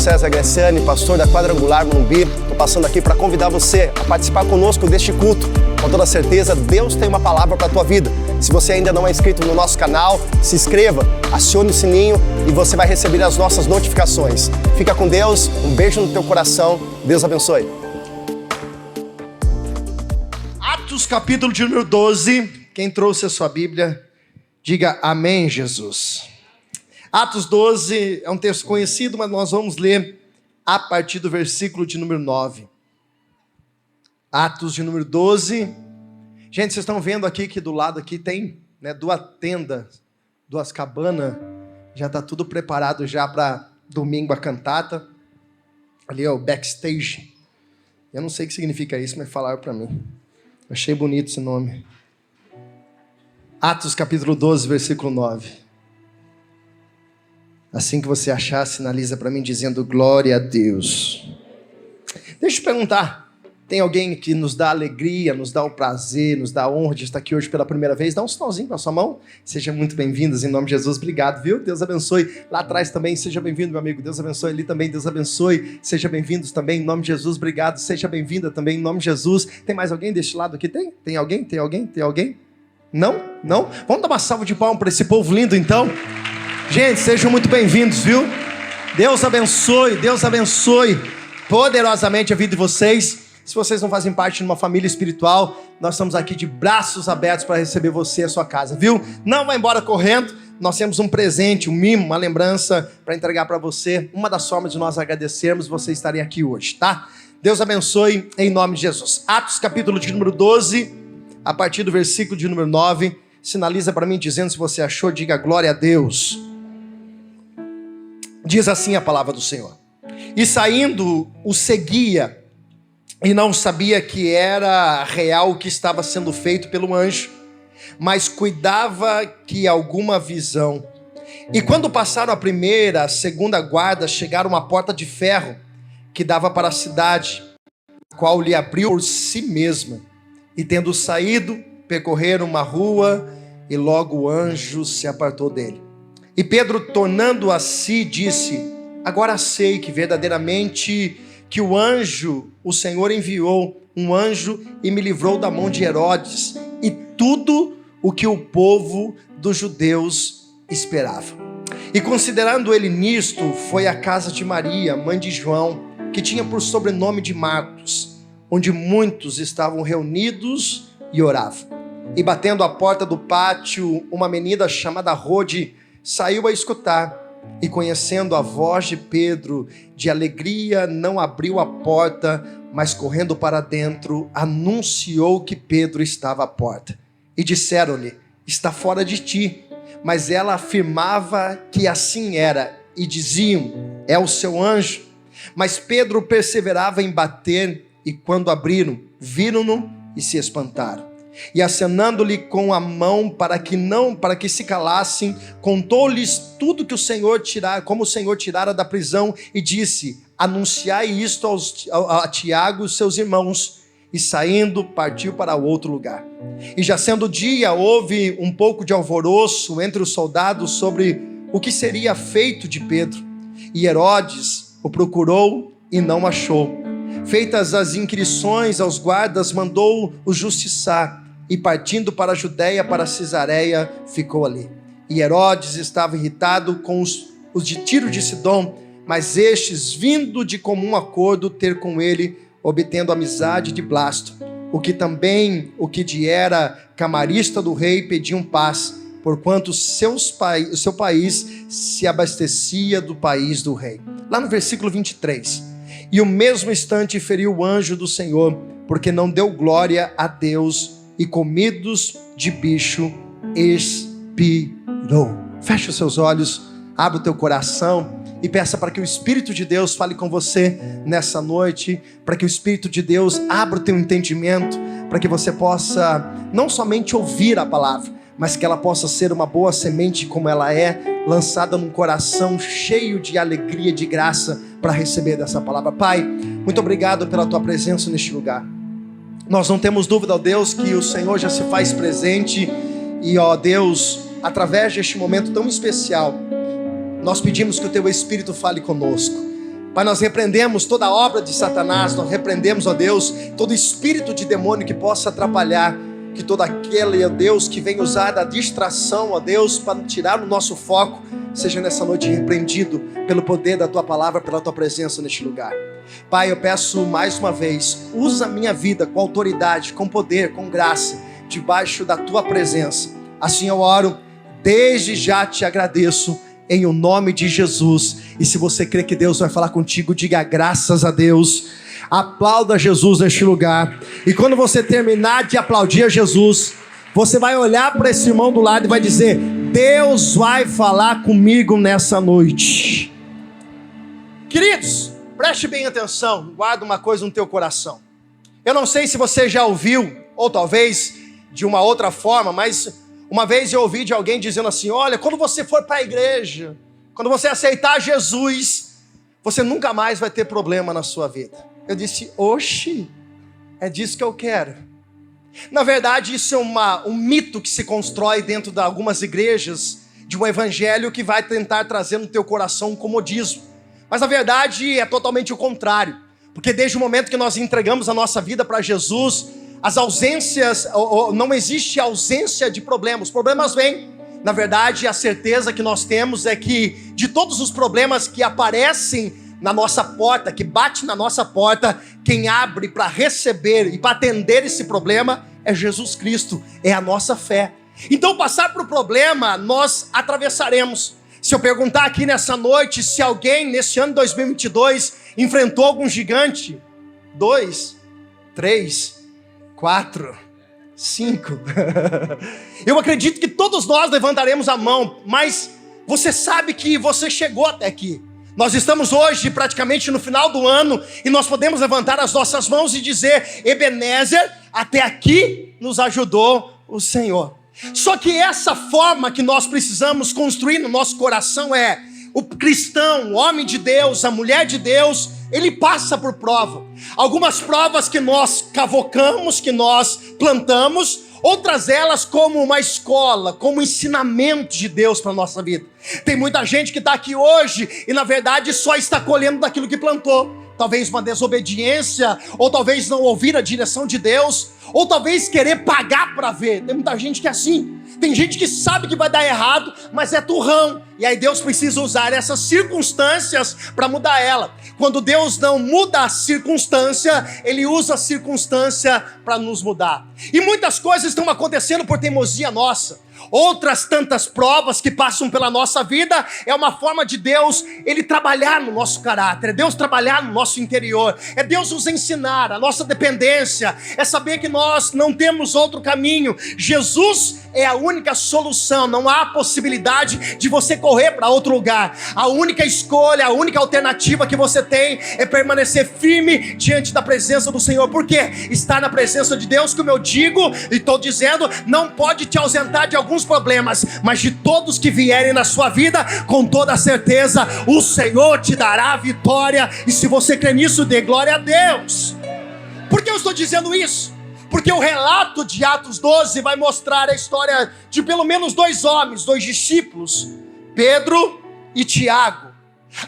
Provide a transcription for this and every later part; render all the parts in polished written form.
César Gressiani, pastor da Quadrangular Morumbi. Estou passando aqui para convidar você a participar conosco deste culto. Com toda certeza, Deus tem uma palavra para a tua vida. Se você ainda não é inscrito no nosso canal, se inscreva, acione o sininho e você vai receber as nossas notificações. Fica com Deus, um beijo no teu coração, Deus abençoe. Atos capítulo de número 12, quem trouxe a sua Bíblia, diga amém, Jesus. Atos 12 é um texto conhecido, mas nós vamos ler a partir do versículo de número 9. Atos de número 12. Gente, vocês estão vendo aqui que do lado aqui tem, né, duas tendas, duas cabanas. Já está tudo preparado já para domingo a cantata. Ali é o backstage. Eu não sei o que significa isso, mas falaram para mim. Achei bonito esse nome. Atos capítulo 12, versículo 9. Assim que você achar, sinaliza para mim dizendo glória a Deus. Deixa eu te perguntar, tem alguém que nos dá alegria, nos dá o prazer, nos dá a honra de estar aqui hoje pela primeira vez? Dá um sinalzinho com a sua mão. Sejam muito bem-vindos em nome de Jesus. Obrigado, viu? Deus abençoe. Lá atrás também, seja bem-vindo, meu amigo. Deus abençoe. Ali também, Deus abençoe. Seja bem-vindos também em nome de Jesus. Obrigado. Seja bem-vinda também em nome de Jesus. Tem mais alguém deste lado aqui? Tem? Tem alguém? Tem alguém? Tem alguém? Não? Não? Vamos dar uma salva de palmas para esse povo lindo, então? Gente, sejam muito bem-vindos, viu? Deus abençoe poderosamente a vida de vocês. Se vocês não fazem parte de uma família espiritual, nós estamos aqui de braços abertos para receber você e a sua casa, viu? Não vai embora correndo, nós temos um presente, um mimo, uma lembrança para entregar para você. Uma das formas de nós agradecermos você estarem aqui hoje, tá? Deus abençoe em nome de Jesus. Atos capítulo de número 12, a partir do versículo de número 9, sinaliza para mim dizendo, se você achou, diga glória a Deus. Diz assim a palavra do Senhor. E saindo, o seguia, e não sabia que era real o que estava sendo feito pelo anjo, mas cuidava que alguma visão. E quando passaram a primeira, a segunda guarda, chegaram à porta de ferro que dava para a cidade, a qual lhe abriu por si mesma. E tendo saído, percorreram uma rua, e logo o anjo se apartou dele. E Pedro, tornando a si, disse: agora sei que verdadeiramente que o Senhor enviou um anjo e me livrou da mão de Herodes e tudo o que o povo dos judeus esperava. E considerando ele nisto, foi à casa de Maria, mãe de João, que tinha por sobrenome de Marcos, onde muitos estavam reunidos e oravam. E batendo à porta do pátio, uma menina chamada Rode saiu a escutar, e conhecendo a voz de Pedro, de alegria não abriu a porta, mas correndo para dentro, anunciou que Pedro estava à porta. E disseram-lhe: está fora de ti. Mas ela afirmava que assim era, e diziam: é o seu anjo. Mas Pedro perseverava em bater, e quando abriram, viram-no e se espantaram. E acenando-lhe com a mão para que se calassem, contou-lhes tudo que como o Senhor tirara da prisão, e disse: anunciai isto a Tiago e seus irmãos. E saindo, partiu para outro lugar. E já sendo dia, houve um pouco de alvoroço entre os soldados sobre o que seria feito de Pedro. E Herodes o procurou e não achou. Feitas as inquirições aos guardas, mandou-o justiçar. E partindo para a Judéia, para Cesareia, ficou ali. E Herodes estava irritado com os de Tiro de Sidom, mas estes, vindo de comum acordo ter com ele, obtendo amizade de Blasto, o que era camarista do rei, pediam paz, porquanto o seu país se abastecia do país do rei. Lá no versículo 23. E o mesmo instante feriu o anjo do Senhor, porque não deu glória a Deus, e comidos de bicho expirou. Feche os seus olhos, abre o teu coração e peça para que o Espírito de Deus fale com você nessa noite, para que o Espírito de Deus abra o teu entendimento, para que você possa não somente ouvir a palavra, mas que ela possa ser uma boa semente como ela é, lançada num coração cheio de alegria, de graça, para receber dessa palavra. Pai, muito obrigado pela tua presença neste lugar. Nós não temos dúvida, ó Deus, que o Senhor já se faz presente e, ó Deus, através deste momento tão especial, nós pedimos que o teu Espírito fale conosco. Pai, nós repreendemos toda obra de Satanás, nós repreendemos, ó Deus, todo espírito de demônio que possa atrapalhar, que todo aquele, ó Deus, que vem usar da distração, ó Deus, para tirar o nosso foco, seja nessa noite repreendido pelo poder da Tua palavra, pela Tua presença neste lugar. Pai, eu peço mais uma vez, usa a minha vida com autoridade, com poder, com graça, debaixo da Tua presença. Assim eu oro, desde já te agradeço, em o nome de Jesus. E se você crê que Deus vai falar contigo, diga graças a Deus. Aplauda Jesus neste lugar. E quando você terminar de aplaudir a Jesus, você vai olhar para esse irmão do lado e vai dizer: Deus vai falar comigo nessa noite. Queridos, preste bem atenção, guarda uma coisa no teu coração. Eu não sei se você já ouviu, ou talvez de uma outra forma, mas uma vez eu ouvi de alguém dizendo assim: olha, quando você for para a igreja, quando você aceitar Jesus, você nunca mais vai ter problema na sua vida. Eu disse: oxi, é disso que eu quero. Na verdade, isso é um mito que se constrói dentro de algumas igrejas, de um evangelho que vai tentar trazer no teu coração um comodismo. Mas na verdade é totalmente o contrário, porque desde o momento que nós entregamos a nossa vida para Jesus, as ausências, não existe ausência de problemas, os problemas vêm. Na verdade, a certeza que nós temos é que de todos os problemas que aparecem na nossa porta, que bate na nossa porta, quem abre para receber e para atender esse problema é Jesus Cristo, é a nossa fé. Então, passar por problema, nós atravessaremos. Se eu perguntar aqui nessa noite, se alguém nesse ano 2022 enfrentou algum gigante, 2, 3, 4, 5. Eu acredito que todos nós levantaremos a mão, mas você sabe que você chegou até aqui. Nós estamos hoje praticamente no final do ano e nós podemos levantar as nossas mãos e dizer: Ebenezer, até aqui nos ajudou o Senhor. Só que essa forma que nós precisamos construir no nosso coração é: o cristão, o homem de Deus, a mulher de Deus, ele passa por prova. Algumas provas que nós cavocamos, que nós plantamos, outras elas como uma escola, como ensinamento de Deus para a nossa vida. Tem muita gente que está aqui hoje e na verdade só está colhendo daquilo que plantou. Talvez uma desobediência, ou talvez não ouvir a direção de Deus, ou talvez querer pagar para ver. Tem muita gente que é assim. Tem gente que sabe que vai dar errado, mas é turrão. E aí Deus precisa usar essas circunstâncias para mudar ela. Quando Deus não muda a circunstância, Ele usa a circunstância para nos mudar. E muitas coisas estão acontecendo por teimosia nossa. Outras tantas provas que passam pela nossa vida é uma forma de Deus, Ele trabalhar no nosso caráter, é Deus trabalhar no nosso interior, é Deus nos ensinar. A nossa dependência é saber que nós não temos outro caminho. Jesus é a única solução, não há possibilidade de você correr para outro lugar. A única escolha, a única alternativa que você tem é permanecer firme diante da presença do Senhor. Por quê? Estar na presença de Deus, como eu digo e estou dizendo, não pode te ausentar de alguns problemas, mas de todos que vierem na sua vida, com toda certeza, o Senhor te dará a vitória. E se você crê nisso, dê glória a Deus. Por que eu estou dizendo isso? Porque o relato de Atos 12 vai mostrar a história de pelo menos 2 homens, 2 discípulos, Pedro e Tiago.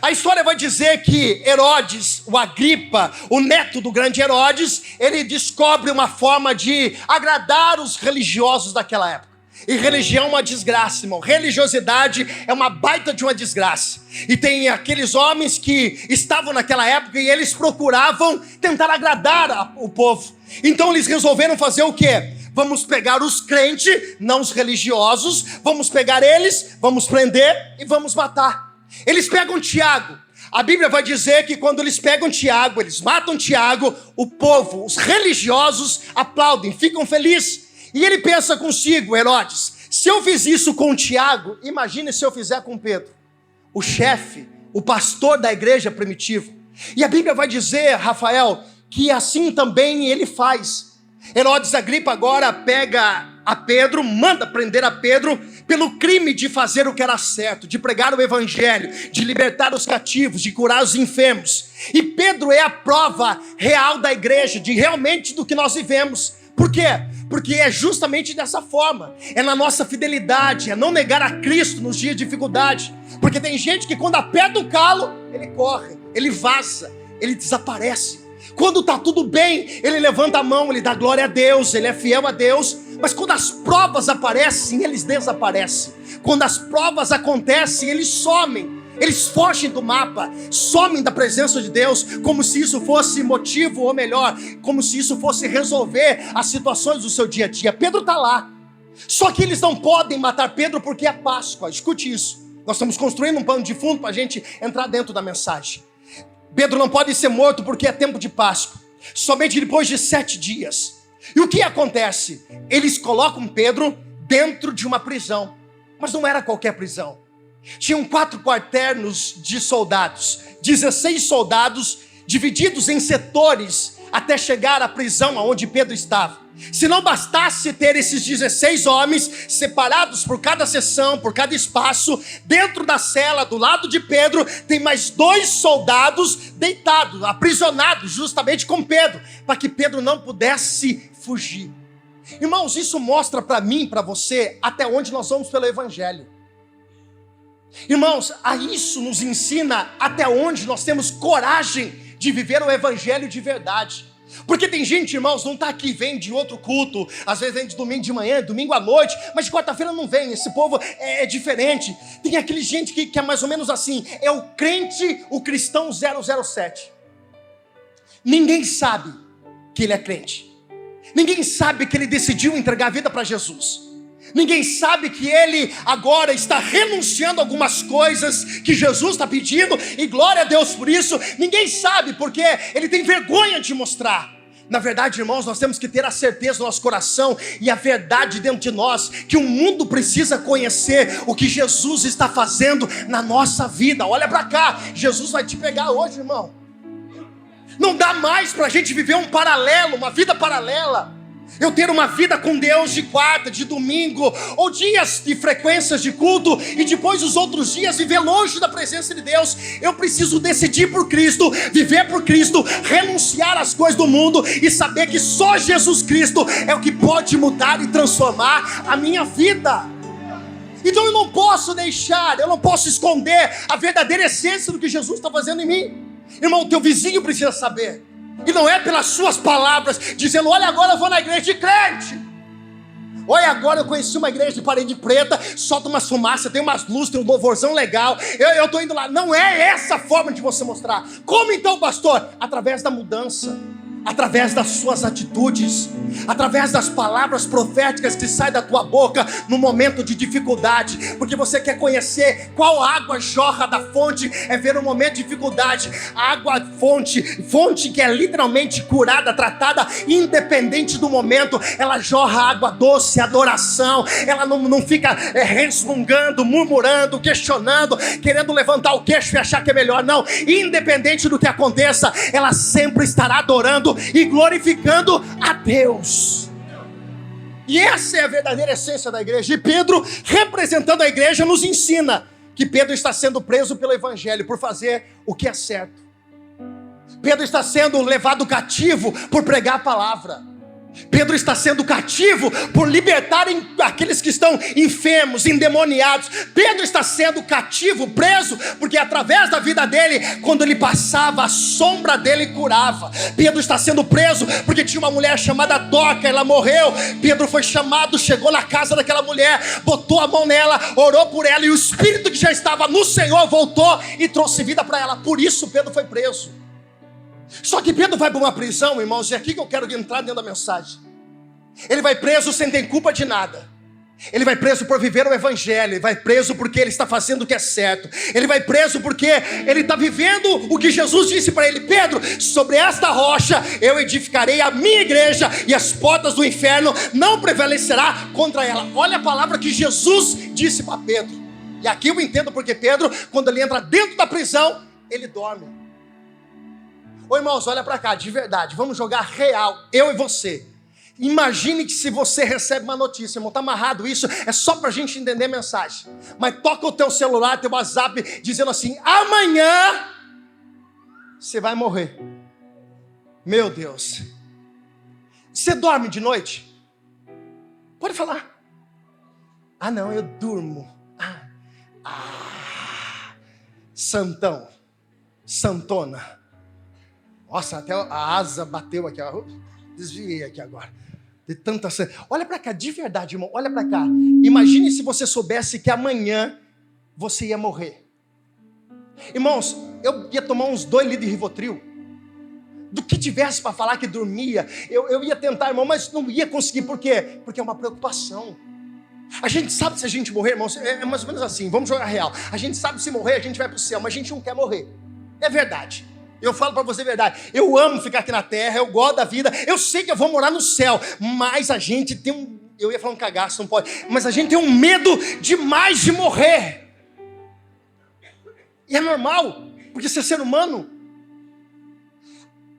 A história vai dizer que Herodes, o Agripa, o neto do grande Herodes, ele descobre uma forma de agradar os religiosos daquela época. E religião é uma desgraça, irmão. Religiosidade é uma baita de uma desgraça. E tem aqueles homens que estavam naquela época e eles procuravam tentar agradar o povo. Então eles resolveram fazer o quê? Vamos pegar os crentes, não os religiosos, vamos pegar eles, vamos prender e vamos matar. Eles pegam Tiago. A Bíblia vai dizer que quando eles pegam Tiago, eles matam Tiago, o povo, os religiosos aplaudem, ficam felizes. E ele pensa consigo: Herodes, se eu fiz isso com Tiago, imagine se eu fizer com Pedro, o chefe, o pastor da igreja primitiva. E a Bíblia vai dizer, Rafael, que assim também ele faz. Herodes Agripa agora pega a Pedro, manda prender a Pedro pelo crime de fazer o que era certo, de pregar o evangelho, de libertar os cativos, de curar os enfermos. E Pedro é a prova real da igreja, de realmente do que nós vivemos. Por quê? Porque é justamente dessa forma, é na nossa fidelidade, é não negar a Cristo nos dias de dificuldade. Porque tem gente que quando aperta o calo, ele corre, ele vaza, ele desaparece. Quando está tudo bem, ele levanta a mão, ele dá glória a Deus, ele é fiel a Deus. Mas quando as provas aparecem, eles desaparecem. Quando as provas acontecem, eles somem. Eles fogem do mapa, somem da presença de Deus, como se isso fosse motivo, ou melhor, como se isso fosse resolver as situações do seu dia a dia. Pedro está lá. Só que eles não podem matar Pedro porque é Páscoa. Escute isso. Nós estamos construindo um pano de fundo para a gente entrar dentro da mensagem. Pedro não pode ser morto porque é tempo de Páscoa. Somente depois de 7 dias. E o que acontece? Eles colocam Pedro dentro de uma prisão. Mas não era qualquer prisão. Tinham 4 quartéis de soldados. 16 soldados divididos em setores até chegar à prisão onde Pedro estava. Se não bastasse ter esses 16 homens separados por cada seção, por cada espaço, dentro da cela, do lado de Pedro, tem mais 2 soldados deitados, aprisionados justamente com Pedro, para que Pedro não pudesse fugir. Irmãos, isso mostra para mim, para você, até onde nós vamos pelo Evangelho. Irmãos, a isso nos ensina até onde nós temos coragem de viver o Evangelho de verdade. Porque tem gente, irmãos, não está aqui, vem de outro culto, às vezes vem de domingo de manhã, domingo à noite, mas de quarta-feira não vem. Esse povo é diferente. Tem aquele gente que é mais ou menos assim, é o crente, o cristão 007. Ninguém sabe que ele é crente. Ninguém sabe que ele decidiu entregar a vida para Jesus. Ninguém sabe que ele agora está renunciando a algumas coisas que Jesus está pedindo, e glória a Deus por isso. Ninguém sabe porque ele tem vergonha de mostrar. Na verdade, irmãos, nós temos que ter a certeza no nosso coração e a verdade dentro de nós, que o mundo precisa conhecer o que Jesus está fazendo na nossa vida. Olha para cá, Jesus vai te pegar hoje, irmão. Não dá mais para a gente viver um paralelo, uma vida paralela. Eu ter uma vida com Deus de quarta, de domingo, ou dias de frequências de culto, e depois os outros dias viver longe da presença de Deus. Eu preciso decidir por Cristo, viver por Cristo, renunciar às coisas do mundo e saber que só Jesus Cristo é o que pode mudar e transformar a minha vida. Então eu não posso deixar, eu não posso esconder a verdadeira essência do que Jesus está fazendo em mim. Irmão, o teu vizinho precisa saber. E não é pelas suas palavras, dizendo, olha, agora eu vou na igreja de crente. Olha, agora eu conheci uma igreja de parede preta, solta umas fumaças, tem umas luzes, tem um louvorzão legal, eu estou indo lá. Não é essa forma de você mostrar. Como então, pastor? Através da mudança, através das suas atitudes, através das palavras proféticas que saem da tua boca no momento de dificuldade, porque você quer conhecer qual água jorra da fonte. É ver um momento de dificuldade, água fonte que é literalmente curada, tratada, independente do momento. Ela jorra água doce, adoração. Ela não fica resmungando, murmurando, questionando, querendo levantar o queixo e achar que é melhor. Não, independente do que aconteça, ela sempre estará adorando e glorificando a Deus. E essa é a verdadeira essência da igreja. E Pedro, representando a igreja, nos ensina que Pedro está sendo preso pelo Evangelho, por fazer o que é certo. Pedro está sendo levado cativo por pregar a palavra. Pedro está sendo cativo por libertar aqueles que estão enfermos, endemoniados. Pedro está sendo cativo, preso, porque através da vida dele, quando ele passava, a sombra dele curava. Pedro está sendo preso porque tinha uma mulher chamada Dorca, ela morreu. Pedro foi chamado, chegou na casa daquela mulher, botou a mão nela, orou por ela, e o Espírito que já estava no Senhor voltou e trouxe vida para ela. Por isso Pedro foi preso. Só que Pedro vai para uma prisão, irmãos, e é aqui que eu quero entrar dentro da mensagem. Ele vai preso sem ter culpa de nada. Ele vai preso por viver o Evangelho. Ele vai preso porque ele está fazendo o que é certo. Ele vai preso porque ele está vivendo o que Jesus disse para ele: Pedro, sobre esta rocha eu edificarei a minha igreja, e as portas do inferno não prevalecerá contra ela. Olha a palavra que Jesus disse para Pedro. E aqui eu entendo porque Pedro, quando ele entra dentro da prisão, ele dorme. Ô irmãos, olha para cá, de verdade, vamos jogar real, eu e você. Imagine que se você recebe uma notícia, irmão, tá amarrado isso, é só para a gente entender a mensagem. Mas toca o teu celular, teu WhatsApp, dizendo assim: amanhã você vai morrer. Meu Deus. Você dorme de noite? Pode falar. Ah não, eu durmo. Santão. Santona. Nossa, até a asa bateu aqui, ó. Desviei aqui agora. De tanta... Olha para cá, de verdade, irmão, olha para cá. Imagine se você soubesse que amanhã você ia morrer. Irmãos, eu ia tomar uns 2 litros de Rivotril. Do que tivesse para falar que dormia, eu ia tentar, irmão, mas não ia conseguir. Por quê? Porque é uma preocupação. A gente sabe se a gente morrer, irmãos, é mais ou menos assim, vamos jogar real. A gente sabe se morrer, a gente vai para o céu, mas a gente não quer morrer. É verdade. Eu falo para você a verdade. Eu amo ficar aqui na terra, eu gosto da vida. Eu sei que eu vou morar no céu, mas a gente tem um... Eu ia falar um cagaço, não pode. Mas a gente tem um medo demais de morrer. E é normal, porque você é ser humano.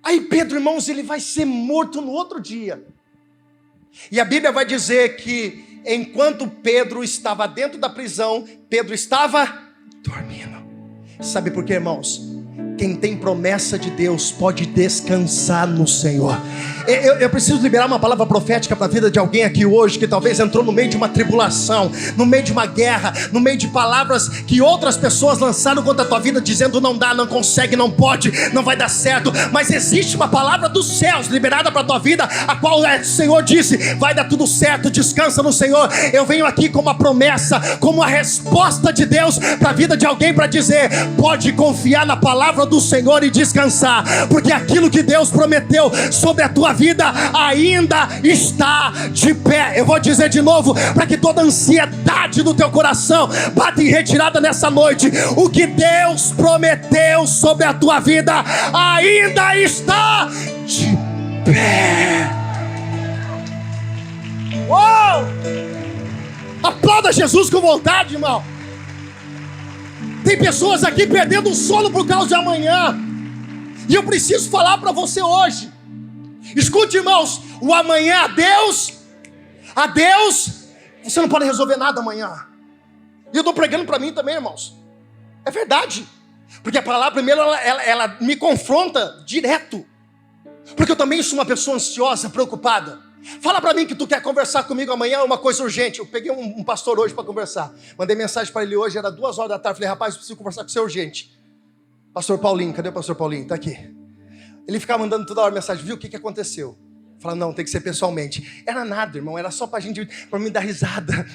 Aí Pedro, irmãos, ele vai ser morto no outro dia. E a Bíblia vai dizer que enquanto Pedro estava dentro da prisão, Pedro estava dormindo. Sabe por quê, irmãos? Quem tem promessa de Deus pode descansar no Senhor. Eu preciso liberar uma palavra profética para a vida de alguém aqui hoje que talvez entrou no meio de uma tribulação, no meio de uma guerra, no meio de palavras que outras pessoas lançaram contra a tua vida, dizendo não dá, não consegue, não pode, não vai dar certo. Mas existe uma palavra dos céus liberada para a tua vida, a qual o Senhor disse, vai dar tudo certo, descansa no Senhor. Eu venho aqui com uma promessa, como a resposta de Deus para a vida de alguém, para dizer, pode confiar na palavra do Senhor e descansar, porque aquilo que Deus prometeu sobre a tua vida ainda está de pé. Eu vou dizer de novo, para que toda ansiedade do teu coração bata em retirada nessa noite. O que Deus prometeu sobre a tua vida ainda está de pé. Uou! Aplauda Jesus com vontade, irmão. Tem pessoas aqui perdendo o sono por causa de amanhã. E eu preciso falar para você hoje. Escute, irmãos, o amanhã a Deus, você não pode resolver nada amanhã. E eu estou pregando para mim também, irmãos. É verdade. Porque a palavra primeiro ela me confronta direto. Porque eu também sou uma pessoa ansiosa, preocupada. Fala para mim que tu quer conversar comigo amanhã, uma coisa urgente. Eu peguei um pastor hoje para conversar. Mandei mensagem para ele hoje, era 2h da tarde. Falei, rapaz, eu preciso conversar com você urgente. Pastor Paulinho, cadê o pastor Paulinho? Está aqui. Ele ficava mandando toda hora mensagem, viu o que aconteceu? Fala, não, tem que ser pessoalmente. Era nada, irmão, era só para me dar risada.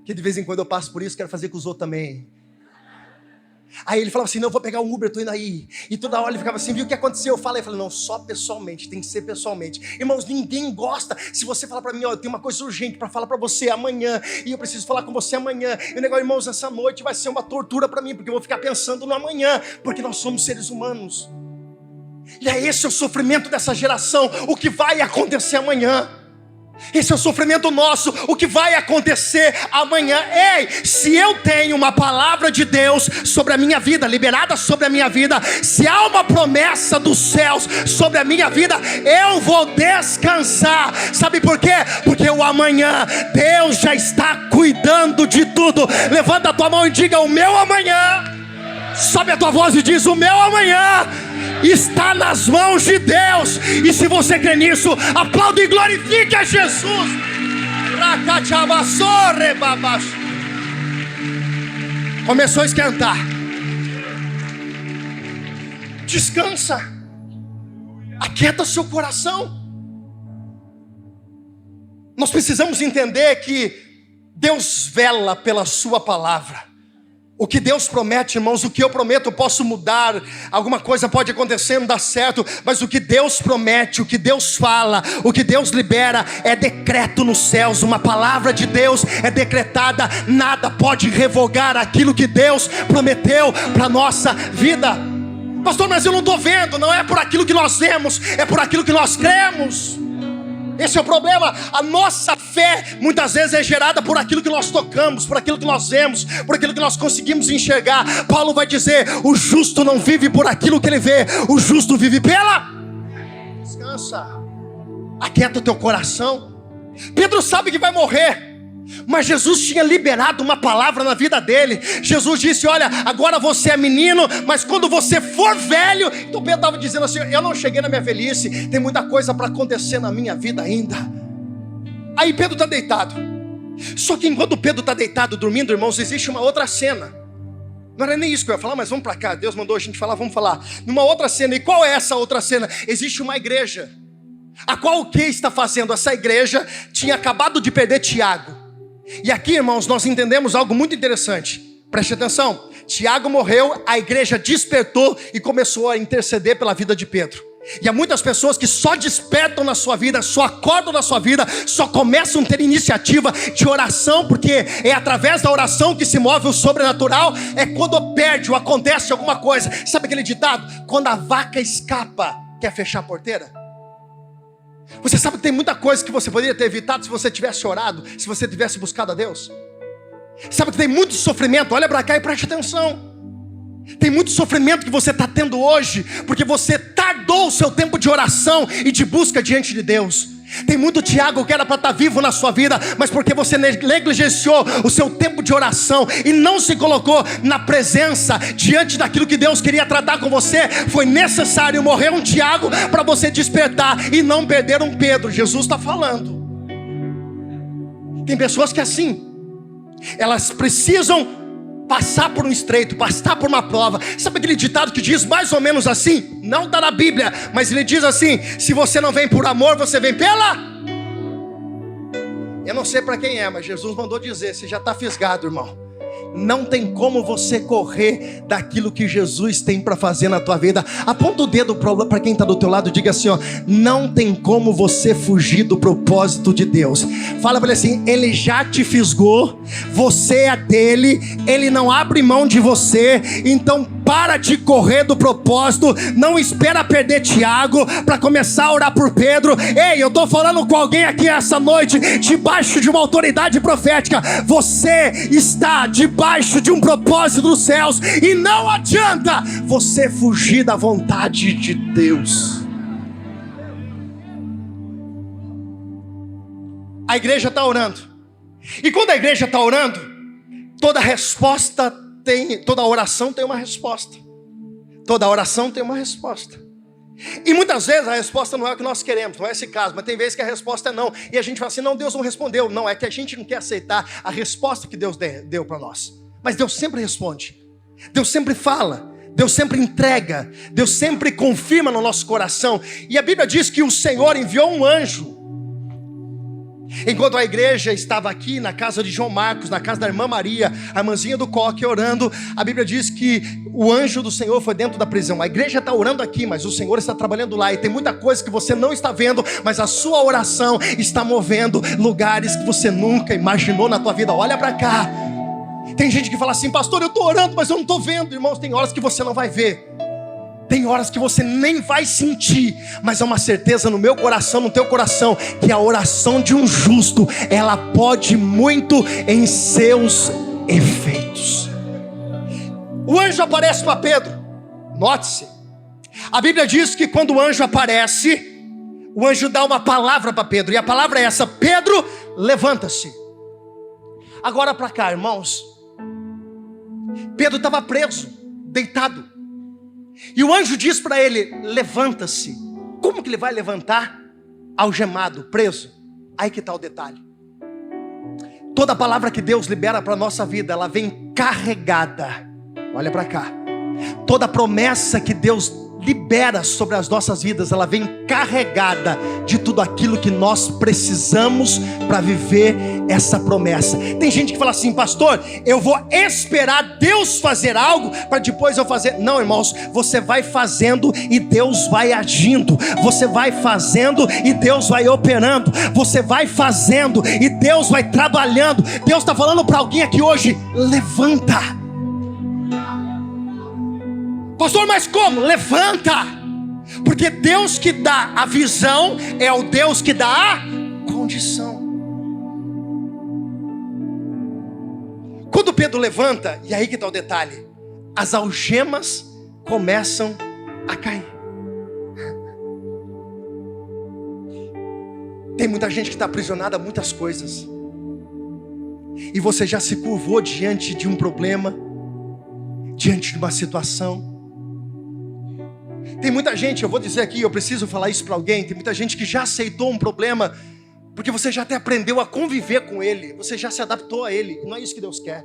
Que de vez em quando eu passo por isso, quero fazer com os outros também. Aí ele falava assim, não, eu vou pegar um Uber, tô indo aí. E toda hora ele ficava assim, viu o que aconteceu? Eu falei, não, só pessoalmente, tem que ser pessoalmente. Irmãos, ninguém gosta. Se você falar para mim, ó, eu tenho uma coisa urgente para falar para você amanhã, e eu preciso falar com você amanhã. E o negócio, irmãos, essa noite vai ser uma tortura para mim, porque eu vou ficar pensando no amanhã, porque nós somos seres humanos. E é esse o sofrimento dessa geração, o que vai acontecer amanhã. Esse é o sofrimento nosso, o que vai acontecer amanhã. Ei, se eu tenho uma palavra de Deus sobre a minha vida, liberada sobre a minha vida, se há uma promessa dos céus sobre a minha vida, eu vou descansar. Sabe por quê? Porque o amanhã, Deus já está cuidando de tudo. Levanta a tua mão e diga, o meu amanhã. Sobe a tua voz e diz, o meu amanhã está nas mãos de Deus. E se você crê nisso, aplaude e glorifique a Jesus. Começou a esquentar. Descansa. Aquieta seu coração. Nós precisamos entender que Deus vela pela sua palavra. O que Deus promete, irmãos, o que eu prometo eu posso mudar, alguma coisa pode acontecer, não dá certo, mas o que Deus promete, o que Deus fala, o que Deus libera é decreto nos céus. Uma palavra de Deus é decretada, nada pode revogar aquilo que Deus prometeu para a nossa vida. Pastor, mas eu não estou vendo. Não é por aquilo que nós vemos, é por aquilo que nós cremos. Esse é o problema. A nossa fé muitas vezes é gerada por aquilo que nós tocamos, por aquilo que nós vemos, por aquilo que nós conseguimos enxergar. Paulo vai dizer, o justo não vive por aquilo que ele vê, o justo vive pela... Descansa. Aquieta o teu coração. Pedro sabe que vai morrer, mas Jesus tinha liberado uma palavra na vida dele. Jesus disse, olha, agora você é menino, mas quando você for velho... Então Pedro estava dizendo assim, eu não cheguei na minha velhice, tem muita coisa para acontecer na minha vida ainda. Aí Pedro está deitado. Só que enquanto Pedro está deitado, dormindo, irmãos, existe uma outra cena. Não era nem isso que eu ia falar, mas vamos para cá. Deus mandou a gente falar, vamos falar. Numa outra cena, e qual é essa outra cena? Existe uma igreja, a qual o que está fazendo? Essa igreja tinha acabado de perder Tiago. E aqui, irmãos, nós entendemos algo muito interessante. Preste atenção. Tiago morreu, a igreja despertou e começou a interceder pela vida de Pedro. E há muitas pessoas que só despertam na sua vida, só acordam na sua vida, só começam a ter iniciativa de oração, porque é através da oração que se move o sobrenatural. É quando perde ou acontece alguma coisa. Sabe aquele ditado? Quando a vaca escapa, quer fechar a porteira? Você sabe que tem muita coisa que você poderia ter evitado se você tivesse orado, se você tivesse buscado a Deus. Sabe que tem muito sofrimento, olha para cá e preste atenção. Tem muito sofrimento que você está tendo hoje, porque você tardou o seu tempo de oração e de busca diante de Deus. Tem muito Tiago que era para estar vivo na sua vida, mas porque você negligenciou o seu tempo de oração e não se colocou na presença, diante daquilo que Deus queria tratar com você, foi necessário morrer um Tiago para você despertar e não perder um Pedro. Jesus está falando. Tem pessoas que assim, elas precisam passar por um estreito, passar por uma prova. Sabe aquele ditado que diz mais ou menos assim? Não está na Bíblia, mas ele diz assim: se você não vem por amor, você vem pela... Eu não sei para quem é, mas Jesus mandou dizer. Você já está fisgado, irmão. Não tem como você correr daquilo que Jesus tem para fazer na tua vida. Aponta o dedo para quem está do teu lado e diga assim, ó: não tem como você fugir do propósito de Deus. Fala para ele assim: ele já te fisgou, você é dele, ele não abre mão de você. Então para de correr do propósito. Não espera perder Tiago para começar a orar por Pedro. Ei, eu estou falando com alguém aqui essa noite, debaixo de uma autoridade profética. Você está debaixo de um propósito dos céus, e não adianta você fugir da vontade de Deus. A igreja está orando, e quando a igreja está orando, toda oração tem uma resposta. Toda oração tem uma resposta. E muitas vezes a resposta não é o que nós queremos, não é esse caso, mas tem vezes que a resposta é não. E a gente fala assim: não, Deus não respondeu. Não, é que a gente não quer aceitar a resposta que Deus deu para nós. Mas Deus sempre responde, Deus sempre fala, Deus sempre entrega, Deus sempre confirma no nosso coração. E a Bíblia diz que o Senhor enviou um anjo. Enquanto a igreja estava aqui na casa de João Marcos, na casa da irmã Maria, a irmãzinha do coque, orando, a Bíblia diz que o anjo do Senhor foi dentro da prisão. A igreja está orando aqui, mas o Senhor está trabalhando lá. E tem muita coisa que você não está vendo, mas a sua oração está movendo lugares que você nunca imaginou na tua vida. Olha para cá. Tem gente que fala assim: pastor, eu estou orando, mas eu não estou vendo. Irmãos, tem horas que você não vai ver, tem horas que você nem vai sentir, mas é uma certeza no meu coração, no teu coração, que a oração de um justo, ela pode muito em seus efeitos. O anjo aparece para Pedro. Note-se, a Bíblia diz que quando o anjo aparece, o anjo dá uma palavra para Pedro, e a palavra é essa: Pedro, levanta-se. Agora para cá, irmãos. Pedro estava preso, deitado, e o anjo diz para ele: levanta-se. Como que ele vai levantar? Algemado, preso. Aí que está o detalhe. Toda palavra que Deus libera para a nossa vida, ela vem carregada. Olha para cá. Toda promessa que Deus libera sobre as nossas vidas, ela vem carregada de tudo aquilo que nós precisamos para viver essa promessa. Tem gente que fala assim: pastor, eu vou esperar Deus fazer algo para depois eu fazer. Não, irmãos, você vai fazendo e Deus vai agindo. Você vai fazendo e Deus vai operando. Você vai fazendo e Deus vai trabalhando. Deus está falando para alguém aqui hoje: levanta. Pastor, mas como? Levanta. Porque Deus que dá a visão é o Deus que dá a condição. Quando Pedro levanta, e aí que está o detalhe, as algemas começam a cair. Tem muita gente que está aprisionada a muitas coisas, e você já se curvou diante de um problema, diante de uma situação. Tem muita gente, eu vou dizer aqui, eu preciso falar isso para alguém. Tem muita gente que já aceitou um problema, porque você já até aprendeu a conviver com ele, você já se adaptou a ele. E não é isso que Deus quer.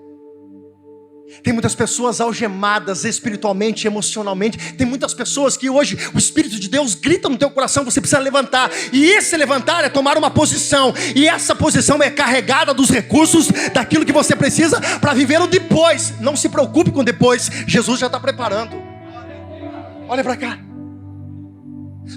Tem muitas pessoas algemadas espiritualmente, emocionalmente. Tem muitas pessoas que hoje o Espírito de Deus grita no teu coração, você precisa levantar. E esse levantar é tomar uma posição. E essa posição é carregada dos recursos, daquilo que você precisa para viver o depois. Não se preocupe com o depois, Jesus já está preparando. Olha para cá.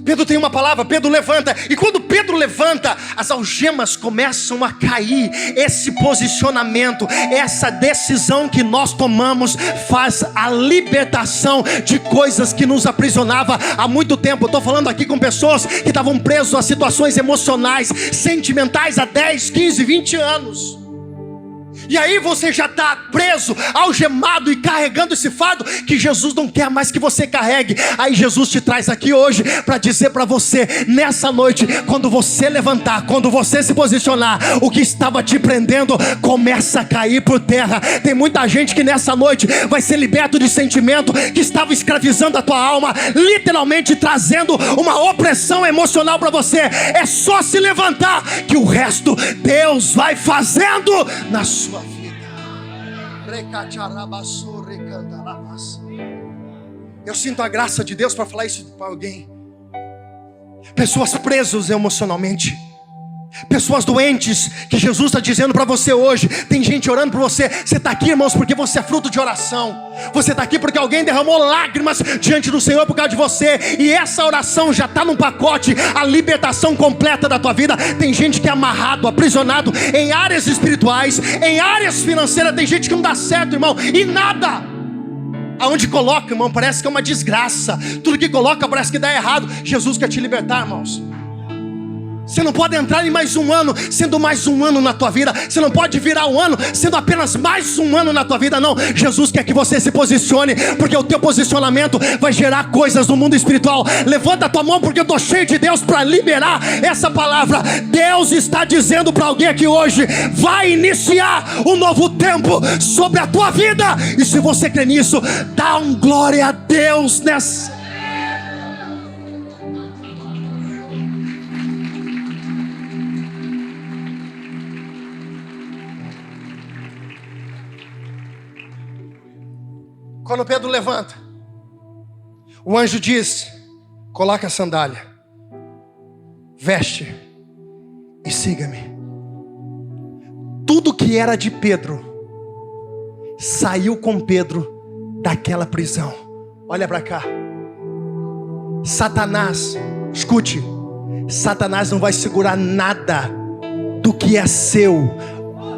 Pedro tem uma palavra, Pedro levanta. E quando Pedro levanta, as algemas começam a cair. Esse posicionamento, essa decisão que nós tomamos faz a libertação de coisas que nos aprisionavam há muito tempo. Eu estou falando aqui com pessoas que estavam presos a situações emocionais, sentimentais há 10, 15, 20 anos. E aí você já está preso, algemado e carregando esse fardo que Jesus não quer mais que você carregue. Aí Jesus te traz aqui hoje para dizer para você, nessa noite, quando você levantar, quando você se posicionar, o que estava te prendendo começa a cair por terra. Tem muita gente que nessa noite vai ser liberto de sentimento que estava escravizando a tua alma, literalmente trazendo uma opressão emocional para você. É só se levantar que o resto Deus vai fazendo na sua vida. Eu sinto a graça de Deus para falar isso para alguém. Pessoas presas emocionalmente, pessoas doentes, que Jesus está dizendo para você hoje. Tem gente orando por você. Você está aqui, irmãos, porque você é fruto de oração. Você está aqui porque alguém derramou lágrimas diante do Senhor por causa de você. E essa oração já está num pacote, a libertação completa da tua vida. Tem gente que é amarrado, aprisionado em áreas espirituais, em áreas financeiras. Tem gente que não dá certo, irmão, e nada. Aonde coloca, irmão, parece que é uma desgraça. Tudo que coloca parece que dá errado. Jesus quer te libertar, irmãos. Você não pode entrar em mais um ano sendo mais um ano na tua vida. Você não pode virar um ano sendo apenas mais um ano na tua vida, não. Jesus quer que você se posicione, porque o teu posicionamento vai gerar coisas no mundo espiritual. Levanta a tua mão, porque eu estou cheio de Deus para liberar essa palavra. Deus está dizendo para alguém aqui hoje: vai iniciar um novo tempo sobre a tua vida. E se você crê nisso, dá um glória a Deus nessa. Quando Pedro levanta, o anjo diz: coloca a sandália, veste e siga-me. Tudo que era de Pedro saiu com Pedro daquela prisão. Olha para cá. Satanás, escute, Satanás não vai segurar nada do que é seu.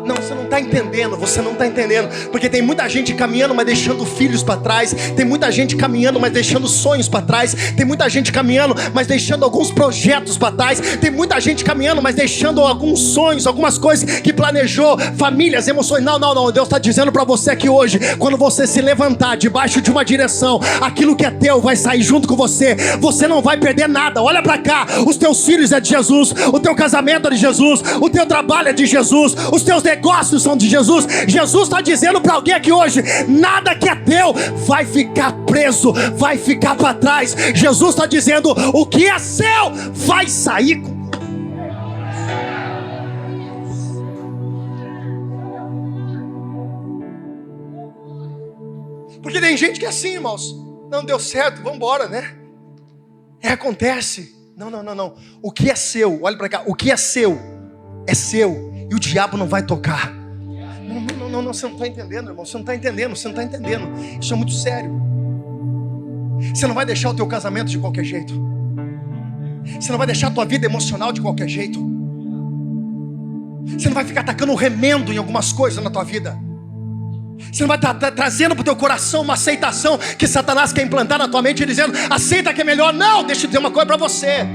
Não, você não está entendendo, você não está entendendo. Porque tem muita gente caminhando, mas deixando filhos para trás. Tem muita gente caminhando, mas deixando sonhos para trás. Tem muita gente caminhando, mas deixando alguns projetos para trás. Tem muita gente caminhando, mas deixando alguns sonhos, algumas coisas que planejou, famílias, emoções. Não, Deus está dizendo para você aqui hoje: quando você se levantar debaixo de uma direção, aquilo que é teu vai sair junto com você. Você não vai perder nada. Olha para cá, os teus filhos é de Jesus, o teu casamento é de Jesus, o teu trabalho é de Jesus, os teus negócios são de Jesus. Jesus está dizendo para alguém aqui hoje: nada que é teu vai ficar preso, vai ficar para trás. Jesus está dizendo: o que é seu vai sair com. Porque tem gente que é assim, irmãos: não deu certo, vamos embora, né? Acontece. Não. O que é seu, olha para cá, o que é seu, e o diabo não vai tocar. Não, você não está entendendo, irmão. Você não está entendendo. Isso é muito sério. Você não vai deixar o teu casamento de qualquer jeito. Você não vai deixar a tua vida emocional de qualquer jeito. Você não vai ficar atacando remendo em algumas coisas na tua vida. Você não vai estar trazendo para o teu coração uma aceitação que Satanás quer implantar na tua mente, dizendo: aceita que é melhor. Não, deixa eu dizer uma coisa para você.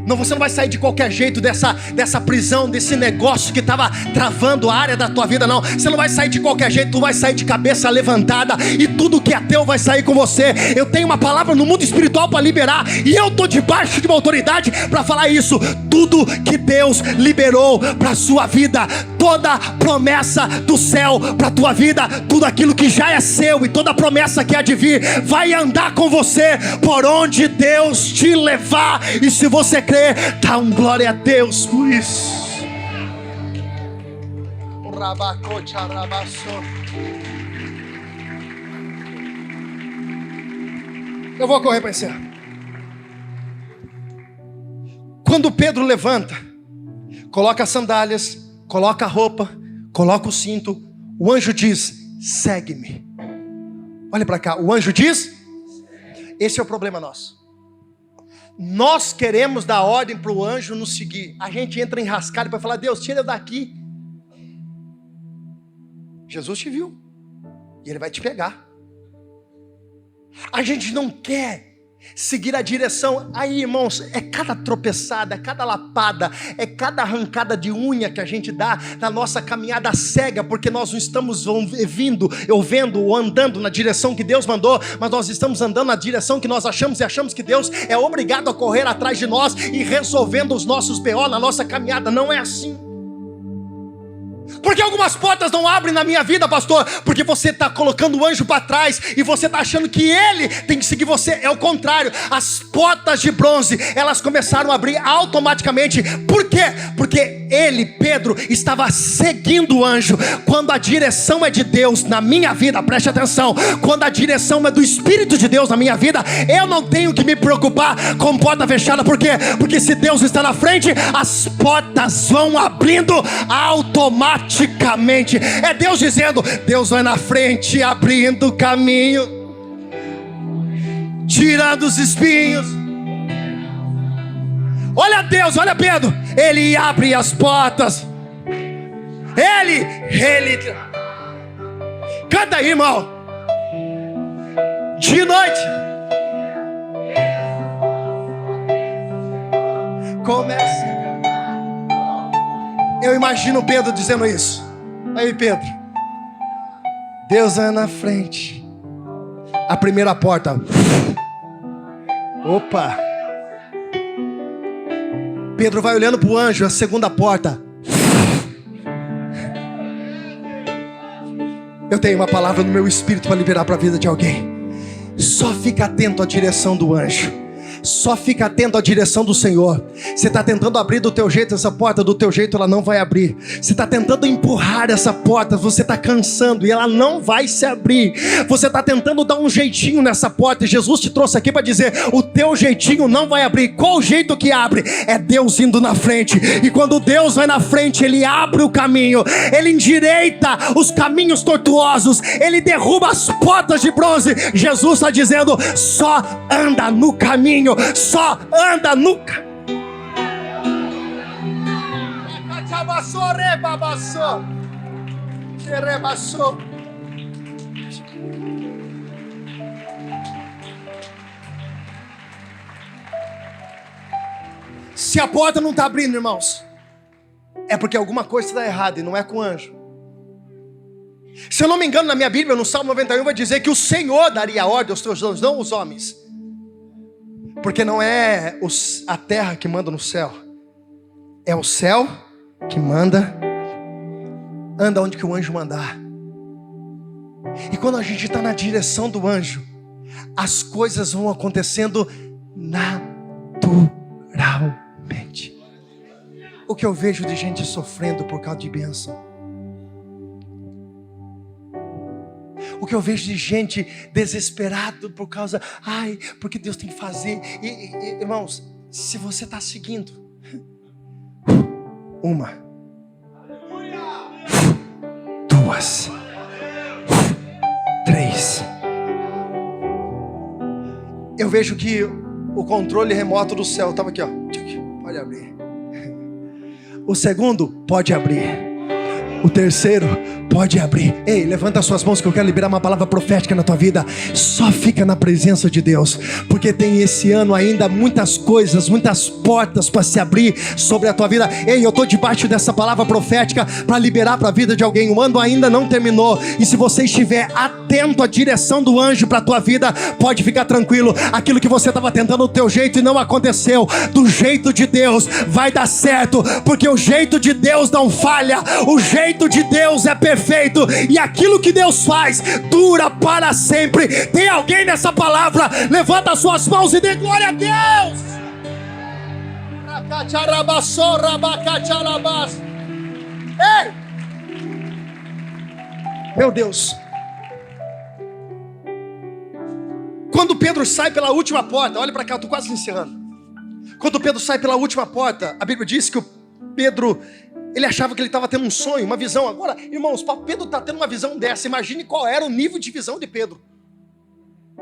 Não, você não vai sair de qualquer jeito dessa prisão, desse negócio que estava travando a área da tua vida, não. Você não vai sair de qualquer jeito, tu vai sair de cabeça levantada, e tudo que é teu vai sair com você. Eu tenho uma palavra no mundo espiritual para liberar, e eu estou debaixo de uma autoridade para falar isso. Tudo que Deus liberou para a sua vida, toda promessa do céu para a tua vida, tudo aquilo que já é seu e toda promessa que há de vir, vai andar com você por onde Deus te levar. E se você crê, dá um glória a Deus por isso. Eu vou correr para encerrar. Quando Pedro levanta, coloca as sandálias, coloca a roupa, coloca o cinto, o anjo diz: segue-me. Olha para cá, o anjo diz. Esse é o problema nosso. Nós queremos dar ordem para o anjo nos seguir. A gente entra enrascado para falar: Deus, tira eu daqui. Jesus te viu e Ele vai te pegar. A gente não quer seguir a direção. Aí, irmãos, é cada tropeçada, é cada lapada, é cada arrancada de unha que a gente dá na nossa caminhada cega, porque nós não estamos vendo ou andando na direção que Deus mandou, mas nós estamos andando na direção que nós achamos, e achamos que Deus é obrigado a correr atrás de nós e resolvendo os nossos BO na nossa caminhada. Não é assim. Porque algumas portas não abrem na minha vida, pastor, porque você está colocando o anjo para trás e você está achando que ele tem que seguir você. É o contrário. As portas de bronze, elas começaram a abrir automaticamente. Por quê? Porque ele, Pedro, estava seguindo o anjo. Quando a direção é de Deus na minha vida, preste atenção, quando a direção é do Espírito de Deus na minha vida, eu não tenho que me preocupar com porta fechada. Por quê? Porque se Deus está na frente, as portas vão abrindo automaticamente. É Deus dizendo: Deus vai na frente, abrindo o caminho, tirando os espinhos. Olha Deus, olha Pedro, Ele abre as portas. Ele canta aí, irmão. De noite começa. Eu imagino Pedro dizendo isso. Aí, Pedro, Deus é na frente. A primeira porta. Opa. Pedro vai olhando para o anjo. A segunda porta. Eu tenho uma palavra no meu espírito para liberar para a vida de alguém. Só fica atento à direção do anjo. Só fica atento à direção do Senhor. Você está tentando abrir do teu jeito essa porta, do teu jeito ela não vai abrir. Você está tentando empurrar essa porta, você está cansando e ela não vai se abrir. Você está tentando dar um jeitinho nessa porta e Jesus te trouxe aqui para dizer: o teu jeitinho não vai abrir. Qual o jeito que abre? É Deus indo na frente. E quando Deus vai na frente, Ele abre o caminho, Ele endireita os caminhos tortuosos, Ele derruba as portas de bronze. Jesus está dizendo: só anda no caminho. Só anda no caminho. Se a porta não está abrindo, irmãos, é porque alguma coisa está errada e não é com o anjo. Se eu não me engano, na minha Bíblia, no Salmo 91, vai dizer que o Senhor daria ordem aos teus anjos, não os homens. Porque não é a terra que manda no céu, é o céu que manda, anda onde que o anjo mandar. E quando a gente está na direção do anjo, as coisas vão acontecendo naturalmente. O que eu vejo de gente sofrendo por causa de bênção, o que eu vejo de gente desesperado por causa, porque Deus tem que fazer. Irmãos, se você está seguindo, uma, duas, três. Eu vejo que o controle remoto do céu estava aqui, ó. Pode abrir. O segundo, pode abrir. O terceiro, pode abrir. Ei, levanta suas mãos que eu quero liberar uma palavra profética na tua vida. Só fica na presença de Deus, porque tem esse ano ainda muitas coisas, muitas portas para se abrir sobre a tua vida. Ei, eu estou debaixo dessa palavra profética para liberar para a vida de alguém. O ano ainda não terminou, e se você estiver atento à direção do anjo para a tua vida, pode ficar tranquilo. Aquilo que você estava tentando do teu jeito e não aconteceu, do jeito de Deus vai dar certo, porque o jeito de Deus não falha. O jeito de Deus é perfeito, e aquilo que Deus faz dura para sempre. Tem alguém nessa palavra? Levanta as suas mãos e dê glória a Deus. Ei! Meu Deus, Quando Pedro sai pela última porta, olha para cá, eu estou quase encerrando. Quando Pedro sai pela última porta, a Bíblia diz que o Pedro, ele achava que ele estava tendo um sonho, uma visão. Agora, irmãos, para Pedro está tendo uma visão dessa, imagine qual era o nível de visão de Pedro,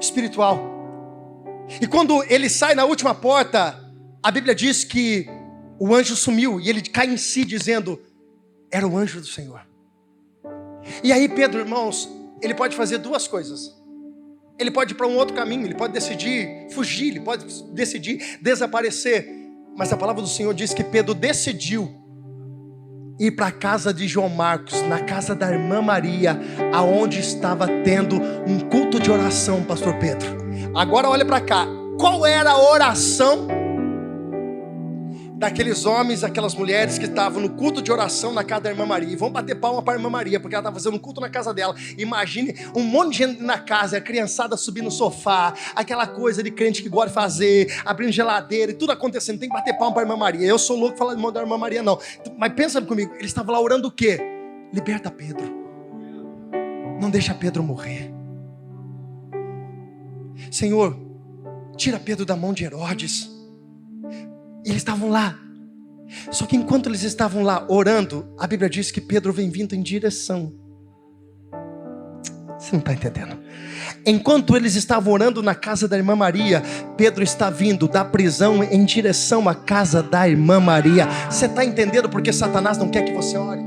espiritual. E quando ele sai na última porta, a Bíblia diz que o anjo sumiu e ele cai em si dizendo, era o anjo do Senhor. E aí Pedro, irmãos, ele pode fazer duas coisas. Ele pode ir para um outro caminho, ele pode decidir fugir, ele pode decidir desaparecer. Mas a palavra do Senhor diz que Pedro decidiu ir para a casa de João Marcos, na casa da irmã Maria, aonde estava tendo um culto de oração, pastor Pedro. Agora olha para cá, qual era a oração daqueles homens, aquelas mulheres que estavam no culto de oração na casa da irmã Maria? E vão bater palma para a irmã Maria, porque ela estava fazendo um culto na casa dela. Imagine um monte de gente na casa, a criançada subindo no sofá, aquela coisa de crente que gosta de fazer, abrindo geladeira e tudo acontecendo. Tem que bater palma para a irmã Maria. Eu sou louco falando da irmã Maria, não. Mas pensa comigo, eles estavam lá orando o quê? Liberta Pedro. Não deixa Pedro morrer. Senhor, tira Pedro da mão de Herodes. E eles estavam lá. Só que enquanto eles estavam lá orando, a Bíblia diz que Pedro vem vindo em direção. Você não está entendendo? Enquanto eles estavam orando na casa da irmã Maria, Pedro está vindo da prisão em direção à casa da irmã Maria. Você está entendendo porque Satanás não quer que você ore?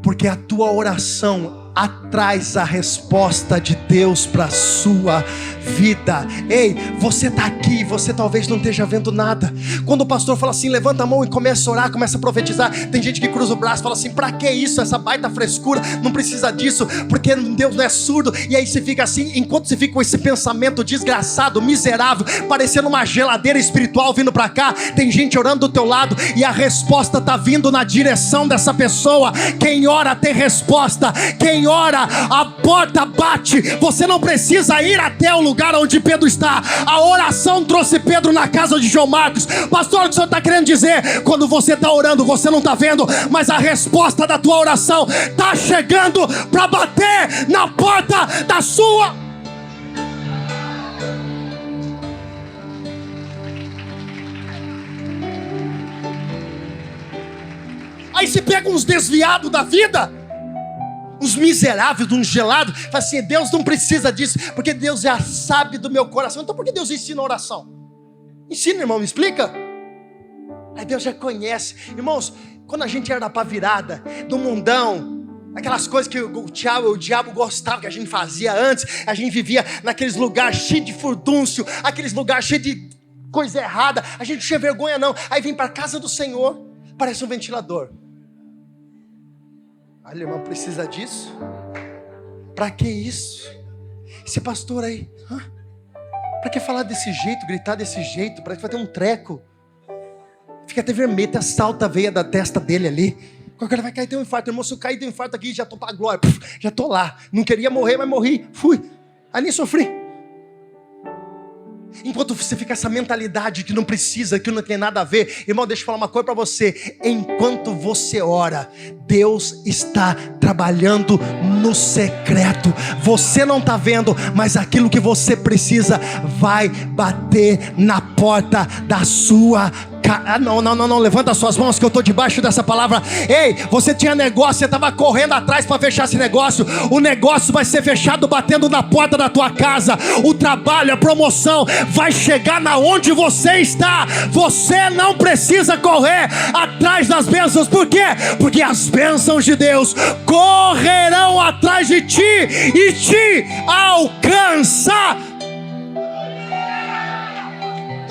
Porque a tua oração atrás a resposta de Deus para a sua vida. Ei, você está aqui, você talvez não esteja vendo nada. Quando o pastor fala assim, levanta a mão e começa a orar, começa a profetizar, tem gente que cruza o braço e fala assim, para que isso, essa baita frescura, não precisa disso, porque Deus não é surdo. E aí você fica assim, enquanto você fica com esse pensamento desgraçado, miserável, parecendo uma geladeira espiritual vindo para cá, tem gente orando do teu lado e a resposta está vindo na direção dessa pessoa. Quem ora tem resposta, quem ora, a porta bate. Você não precisa ir até o lugar onde Pedro está. A oração trouxe Pedro na casa de João Marcos. Pastor, o que o senhor está querendo dizer? Quando você está orando, você não está vendo, mas a resposta da tua oração está chegando para bater na porta da sua. Aí você pega uns desviados da vida, uns miseráveis, uns gelados, fala assim, Deus não precisa disso, porque Deus já sabe do meu coração. Então por que Deus ensina a oração? Ensina, irmão, me explica. Aí Deus já conhece. Irmãos, quando a gente era da pá virada, do mundão, aquelas coisas que o diabo gostava que a gente fazia antes, a gente vivia naqueles lugares cheios de furdúncio, aqueles lugares cheios de coisa errada, a gente não tinha vergonha não. Aí vem para a casa do Senhor, parece um ventilador. Olha, irmão, precisa disso? Para que isso? Esse pastor aí, para que falar desse jeito, gritar desse jeito? Parece que vai ter um treco. Fica até vermelho, até salta a veia da testa dele ali. Qualquer hora vai cair, ter um infarto. Irmão, se eu cair, tem um infarto aqui, já estou para a glória. Já estou lá. Não queria morrer, mas morri. Fui. Ali sofri. Enquanto você fica essa mentalidade que não precisa, que não tem nada a ver, irmão, deixa eu falar uma coisa para você. Enquanto você ora, Deus está trabalhando no secreto. Você não está vendo, mas aquilo que você precisa vai bater na porta da sua casa. Não, levanta as suas mãos que eu estou debaixo dessa palavra. Ei, você tinha negócio, você estava correndo atrás para fechar esse negócio. O negócio vai ser fechado batendo na porta da tua casa. O trabalho, a promoção vai chegar na onde você está. Você não precisa correr atrás das bênçãos. Por quê? Porque as bênçãos de Deus correrão atrás de ti e te alcançar.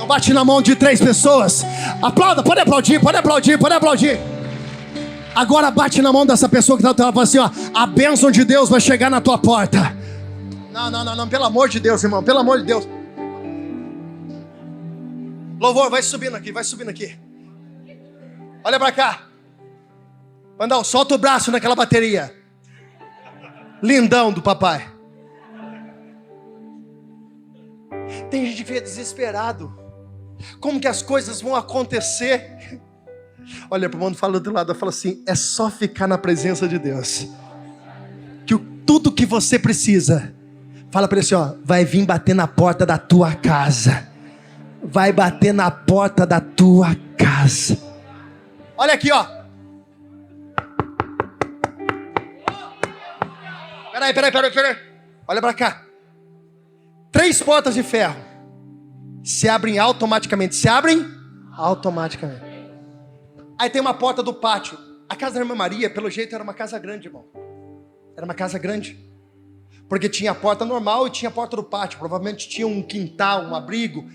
Bate na mão de 3 pessoas. Aplauda, pode aplaudir, pode aplaudir, pode aplaudir. Agora bate na mão dessa pessoa que está falando assim, ó, a bênção de Deus vai chegar na tua porta. Não, pelo amor de Deus, irmão, pelo amor de Deus. Louvor, vai subindo aqui, vai subindo aqui. Olha pra cá. Vandal, solta o braço naquela bateria. Lindão do papai. Tem gente que fica desesperado. Como que as coisas vão acontecer? Olha para o mundo, fala do lado, fala assim, é só ficar na presença de Deus, que o tudo que você precisa. Fala para ele assim, ó, vai vir bater na porta da tua casa. Vai bater na porta da tua casa. Olha aqui, ó. Peraí. Olha para cá. 3 portas de ferro. Se abrem automaticamente. Aí tem uma porta do pátio. A casa da irmã Maria, pelo jeito, era uma casa grande, irmão. Era uma casa grande. Porque tinha a porta normal e tinha a porta do pátio. Provavelmente tinha um quintal, um abrigo.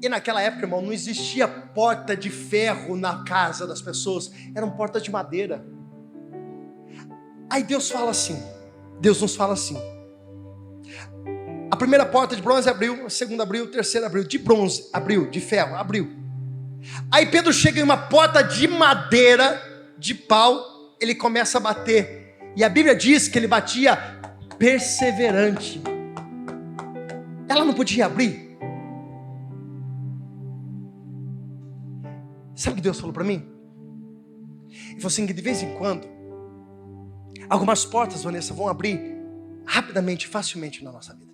E naquela época, irmão, não existia porta de ferro na casa das pessoas. Eram portas de madeira. Aí Deus nos fala assim. A primeira porta de bronze abriu, a segunda abriu, a terceira abriu. De bronze abriu, de ferro abriu. Aí Pedro chega em uma porta de madeira, de pau. Ele começa a bater. E a Bíblia diz que ele batia perseverante. Ela não podia abrir. Sabe o que Deus falou para mim? Ele falou assim, que de vez em quando algumas portas, Vanessa, vão abrir rapidamente, facilmente na nossa vida.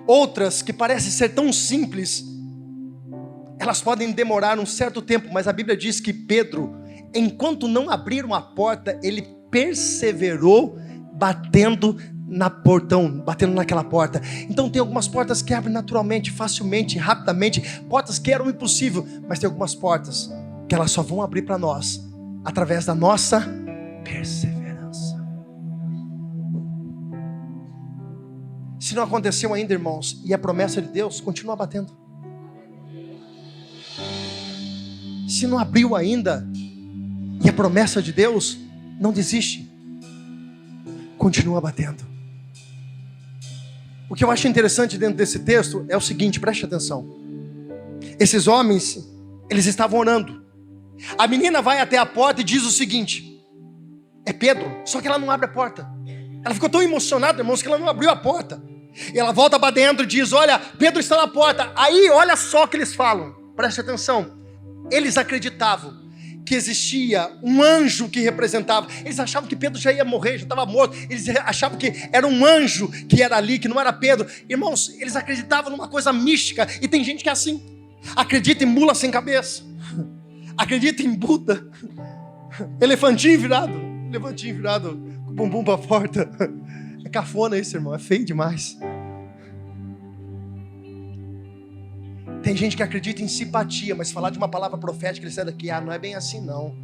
Outras que parecem ser tão simples, elas podem demorar um certo tempo, mas a Bíblia diz que Pedro, enquanto não abriram a porta, ele perseverou batendo naquela porta. Então tem algumas portas que abrem naturalmente, facilmente, rapidamente, portas que eram impossíveis, mas tem algumas portas que elas só vão abrir para nós através da nossa perseverança. Se não aconteceu ainda, irmãos, e a promessa de Deus, continua batendo. Se não abriu ainda, e a promessa de Deus, não desiste. Continua batendo. O que eu acho interessante dentro desse texto é o seguinte, preste atenção. Esses homens, eles estavam orando. A menina vai até a porta e diz o seguinte: é Pedro, só que ela não abre a porta. Ela ficou tão emocionada, irmãos, que ela não abriu a porta. E ela volta para dentro e diz, olha, Pedro está na porta. Aí, olha só o que eles falam. Preste atenção. Eles acreditavam que existia um anjo que representava. Eles achavam que Pedro já ia morrer, já estava morto. Eles achavam que era um anjo que era ali, que não era Pedro. Irmãos, eles acreditavam numa coisa mística. E tem gente que é assim. Acredita em mula sem cabeça. Acredita em Buda. Elefantinho virado, com o bumbum para a porta. É cafona isso, irmão, é feio demais. Tem gente que acredita em simpatia, mas falar de uma palavra profética, ele sai daqui, não é bem assim não.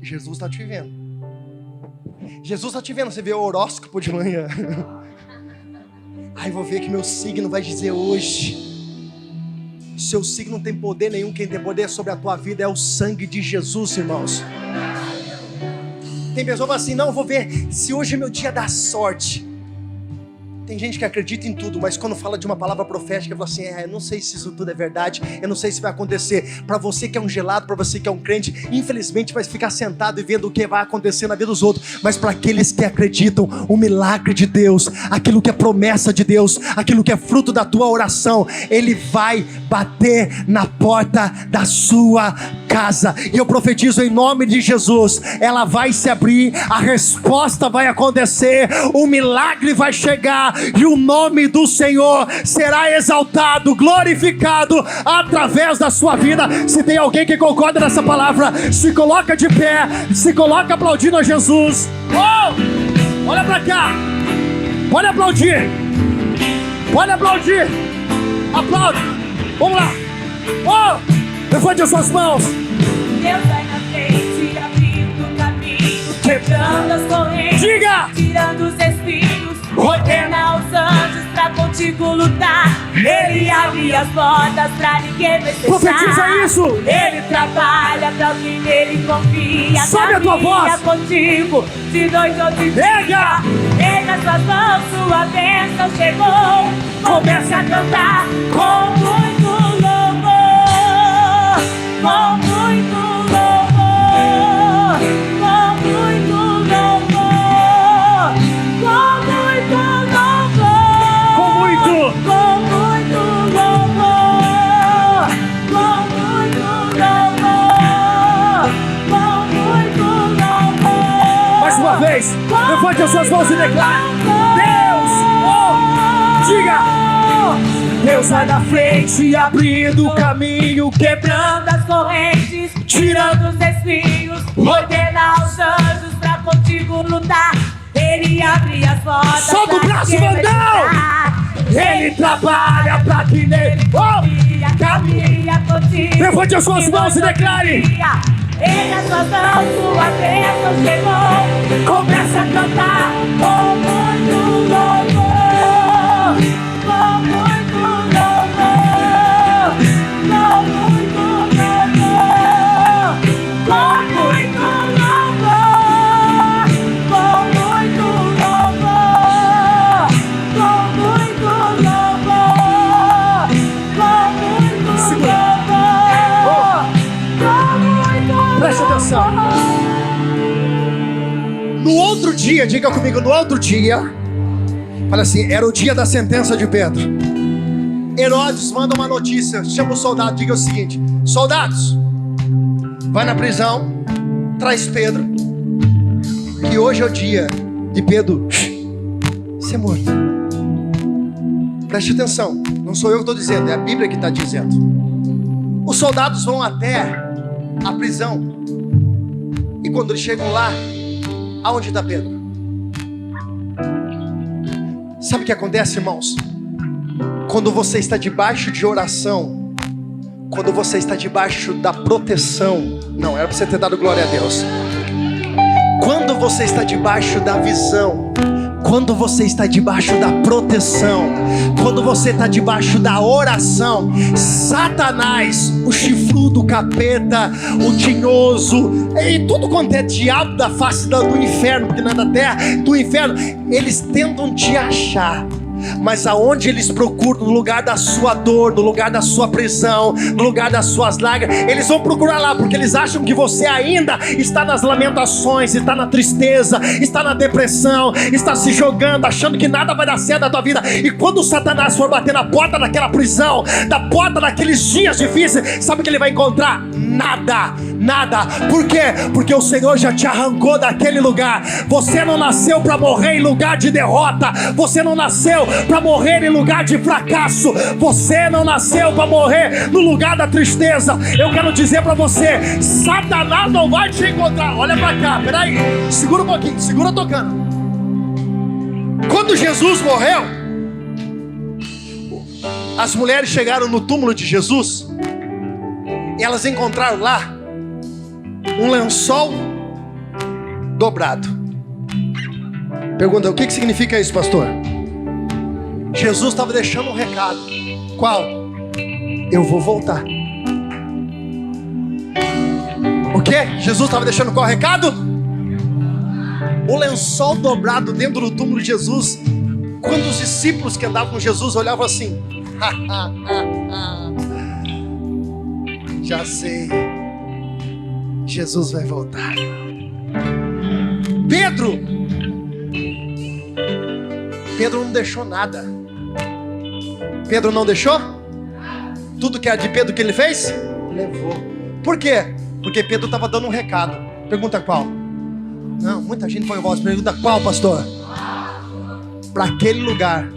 Jesus está te vendo. Jesus está te vendo, você vê o horóscopo de manhã. Vou ver que meu signo vai dizer hoje. Seu signo não tem poder nenhum, quem tem poder sobre a tua vida é o sangue de Jesus, irmãos. Tem pessoa que fala assim, não, eu vou ver se hoje é meu dia da sorte. Tem gente que acredita em tudo, mas quando fala de uma palavra profética, fala assim, eu não sei se isso tudo é verdade, eu não sei se vai acontecer. Para você que é um gelado, para você que é um crente, infelizmente vai ficar sentado e vendo o que vai acontecer na vida dos outros. Mas para aqueles que acreditam, o milagre de Deus, aquilo que é promessa de Deus, aquilo que é fruto da tua oração, Ele vai bater na porta da sua casa. E eu profetizo em nome de Jesus, ela vai se abrir, a resposta vai acontecer, o milagre vai chegar, e o nome do Senhor será exaltado, glorificado através da sua vida. Se tem alguém que concorda nessa palavra, se coloca de pé, se coloca aplaudindo a Jesus. Olha pra cá, pode aplaudir, aplaude, vamos lá. Levante as suas mãos. Deus vai na frente, abrindo o caminho, quebrando as correntes, diga! Tirando os espinhos, ordena os anjos pra contigo lutar. Ele abre as portas pra ninguém vai fechar. Profetiza isso! Ele trabalha pra quem nele confia. Sobe a tua voz! Contigo, de noite ou de dia. Ele nas suas mãos, sua bênção chegou. Comece a cantar com muito louvor, com muito louvor, com muito louvor, com muito louvor, com muito louvor, com muito louvor, com muito louvor. Mais uma vez, Levante as suas mãos e declare: Deus, diga. Deus vai na frente, abrindo o caminho, Quebrando as correntes, tirando os espinhos, ordena aos anjos pra contigo lutar. Ele abre as portas. Solta o pra braço, te Vandão! libertar. Ele trabalha pra que nele Caminha contigo. Levante as suas mãos e declare: Ele as suas mãos, sua bênção chegou. Começa a cantar com muito louvor, com muito louvor, com muito louvor, com muito louvor, com muito louvor, com muito louvor, com muito louvor, com muito. Preste atenção. No outro dia, diga comigo, no outro dia, fala assim, era o dia da sentença de Pedro. Herodes manda uma notícia, chama o soldado, diga o seguinte: soldados, vai na prisão, traz Pedro, que hoje é o dia de Pedro ser morto. Preste atenção, não sou eu que estou dizendo, é a Bíblia que está dizendo. Os soldados vão até a prisão, e quando eles chegam lá, aonde está Pedro? Sabe o que acontece, irmãos? Quando você está debaixo de oração, quando você está debaixo da proteção, não, era para você ter dado glória a Deus. Quando você está debaixo da visão, quando você está debaixo da proteção, quando você está debaixo da oração, Satanás, o chifrudo, o capeta, o tinhoso, e tudo quanto é diabo da face do inferno, porque não é da terra, do inferno, eles tentam te achar. Mas aonde eles procuram, no lugar da sua dor, no lugar da sua prisão, no lugar das suas lágrimas, eles vão procurar lá, porque eles acham que você ainda está nas lamentações, está na tristeza, está na depressão, está se jogando, achando que nada vai dar certo na tua vida. E quando o Satanás for bater na porta daquela prisão, da porta daqueles dias difíceis, sabe o que ele vai encontrar? Nada, nada. Por quê? Porque o Senhor já te arrancou daquele lugar. Você não nasceu para morrer em lugar de derrota, você não nasceu para morrer em lugar de fracasso, você não nasceu para morrer no lugar da tristeza. Eu quero dizer para você, Satanás não vai te encontrar. Olha para cá, peraí, segura um pouquinho, segura tocando. Quando Jesus morreu, as mulheres chegaram no túmulo de Jesus e elas encontraram lá um lençol dobrado. Pergunta, o que significa isso, pastor? Jesus estava deixando um recado. Qual? Eu vou voltar. O quê? Jesus estava deixando qual recado? O lençol dobrado dentro do túmulo de Jesus. Quando os discípulos que andavam com Jesus olhavam assim: já sei, Jesus vai voltar. Pedro não deixou nada. Pedro não deixou? Tudo que era de Pedro que ele fez? Levou. Por quê? Porque Pedro estava dando um recado. Pergunta qual? Não, muita gente põe voz. Pergunta qual, pastor? Para aquele lugar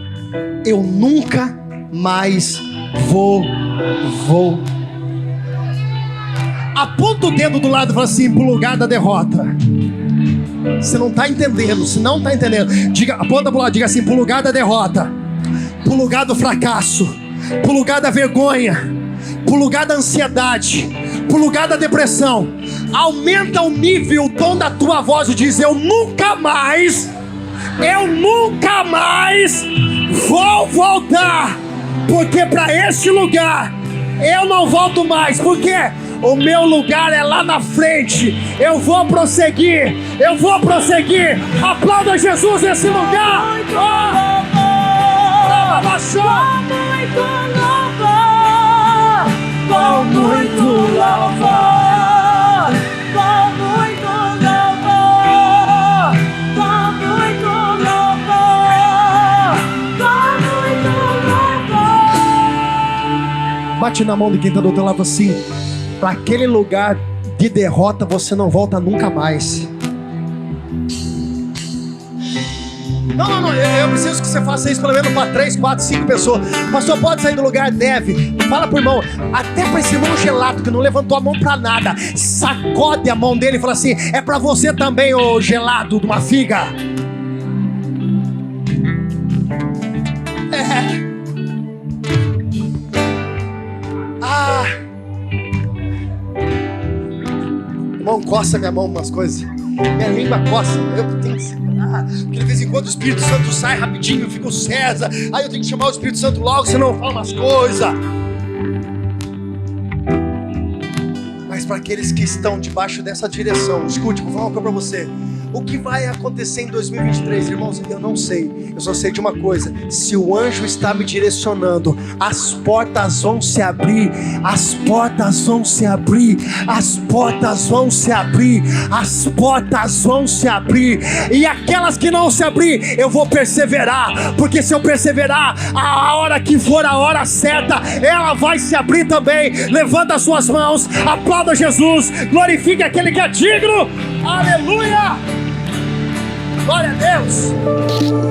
eu nunca mais vou. Aponta o dedo do lado e fala assim: pro lugar da derrota. Você não está entendendo. Se não está entendendo, diga, aponta pro lado, diga assim: pro lugar da derrota, pro lugar do fracasso, pro lugar da vergonha, pro lugar da ansiedade, pro lugar da depressão. Aumenta o nível, o tom da tua voz e diz: eu nunca mais vou voltar, porque para este lugar eu não volto mais. Por quê? O meu lugar é lá na frente. Eu vou prosseguir. Aplauda Jesus nesse lugar. Com muito louvor, com muito louvor, com muito louvor, com muito louvor. Bate na mão de quem está do outro lado assim: para aquele lugar de derrota você não volta nunca mais. Não, eu preciso que você faça isso pelo menos para 3, 4, 5 pessoas. Pastor, pode sair do lugar? Deve. Fala pro irmão, até para esse irmão gelado que não levantou a mão para nada, sacode a mão dele e fala assim: é para você também, ô gelado de uma figa. Irmão, coça minha mão umas coisas. Minha língua coça. Eu tenho que segurar. Porque de vez em quando o Espírito Santo sai rapidinho, fica o César. Aí eu tenho que chamar o Espírito Santo logo, senão eu falo umas coisas. Mas para aqueles que estão debaixo dessa direção, escute, vou falar uma coisa para você. O que vai acontecer em 2023, irmãos? Eu não sei. Eu só sei de uma coisa: se o anjo está me direcionando, as portas vão se abrir. As portas vão se abrir. As portas vão se abrir. As portas vão se abrir. E aquelas que não se abrir, eu vou perseverar. Porque se eu perseverar, a hora que for a hora certa, ela vai se abrir também. Levanta as suas mãos, aplauda Jesus, glorifique aquele que é digno. Aleluia! Glória a Deus!